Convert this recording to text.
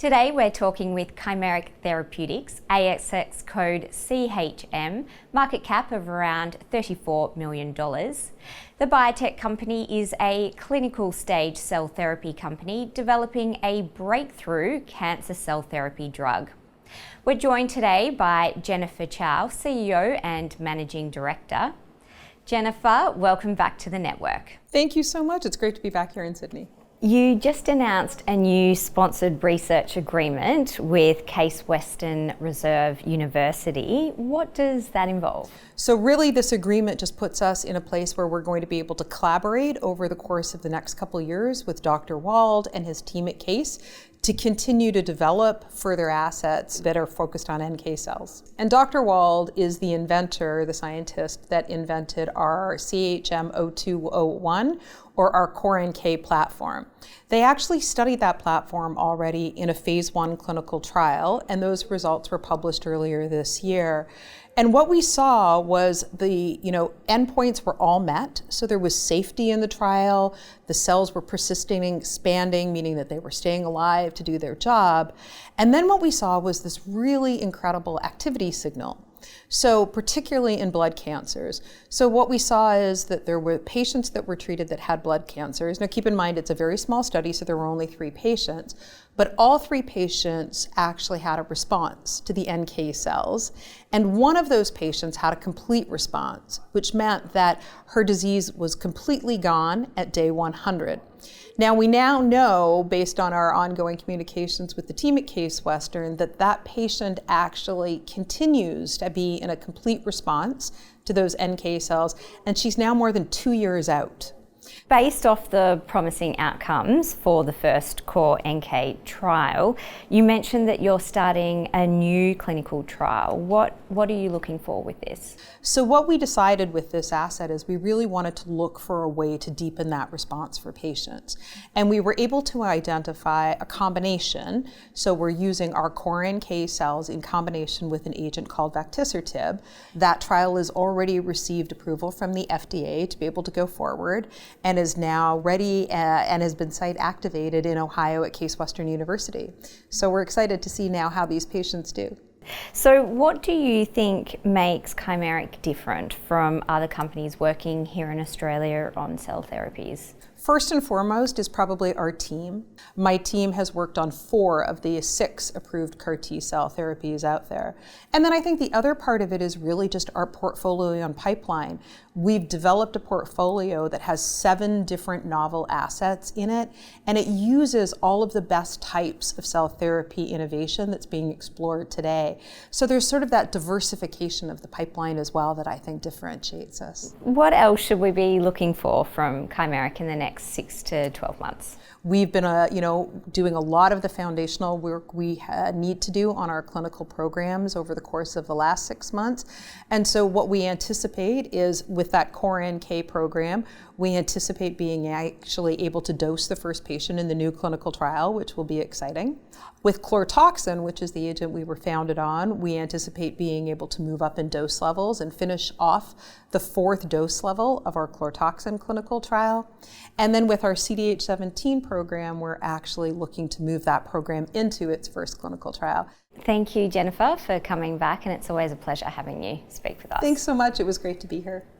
Today we're talking with Chimeric Therapeutics, ASX code CHM, market cap of around $34 million. The biotech company is a clinical stage cell therapy company developing a breakthrough cancer cell therapy drug. We're joined today by Jennifer Chow, CEO and Managing Director. Jennifer, welcome back to the network. Thank you so much. It's great to be back here in Sydney. You just announced a new sponsored research agreement with Case Western Reserve University. What does that involve? So really this agreement just puts us in a place where we're going to be able to collaborate over the course of the next couple of years with Dr. Wald and his team at Case to continue to develop further assets that are focused on NK cells. And Dr. Wald is the inventor, the scientist that invented our CHM0201, or our Core NK platform. They actually studied that platform already in a phase 1 clinical trial, and those results were published earlier this year. And what we saw was the endpoints were all met, so there was safety in the trial, the cells were persisting and expanding, meaning that they were staying alive to do their job. And then what we saw was this really incredible activity signal. So particularly in blood cancers. So what we saw is that there were patients that were treated that had blood cancers. Now keep in mind it's a very small study, so there were only 3 patients, but all 3 patients actually had a response to the NK cells. And one of those patients had a complete response, which meant that her disease was completely gone at day 100. Now we know, based on our ongoing communications with the team at Case Western, that that patient actually continues to be in a complete response to those NK cells, and she's now more than 2 years out. Based off the promising outcomes for the first Core NK trial, you mentioned that you're starting a new clinical trial. What are you looking for with this? So what we decided with this asset is we really wanted to look for a way to deepen that response for patients. And we were able to identify a combination. So we're using our Core NK cells in combination with an agent called vactisertib. That trial has already received approval from the FDA to be able to go forward, and is now ready and has been site activated in Ohio at Case Western University. So we're excited to see now how these patients do. So what do you think makes Chimeric different from other companies working here in Australia on cell therapies? First and foremost is probably our team. My team has worked on 4 of the 6 approved CAR T cell therapies out there. And then I think the other part of it is really just our portfolio and pipeline. We've developed a portfolio that has 7 different novel assets in it, and it uses all of the best types of cell therapy innovation that's being explored today. So there's sort of that diversification of the pipeline as well that I think differentiates us. What else should we be looking for from Chimeric in the next 6 to 12 months? We've been doing a lot of the foundational work we need to do on our clinical programs over the course of the last 6 months. And so what we anticipate is with that Core NK program, we anticipate being actually able to dose the first patient in the new clinical trial, which will be exciting. With chlorotoxin, which is the agent we were founded on, we anticipate being able to move up in dose levels and finish off the 4th dose level of our chlorotoxin clinical trial. And then with our CDH17 program, we're actually looking to move that program into its first clinical trial. Thank you, Jennifer, for coming back, and it's always a pleasure having you speak with us. Thanks so much. It was great to be here.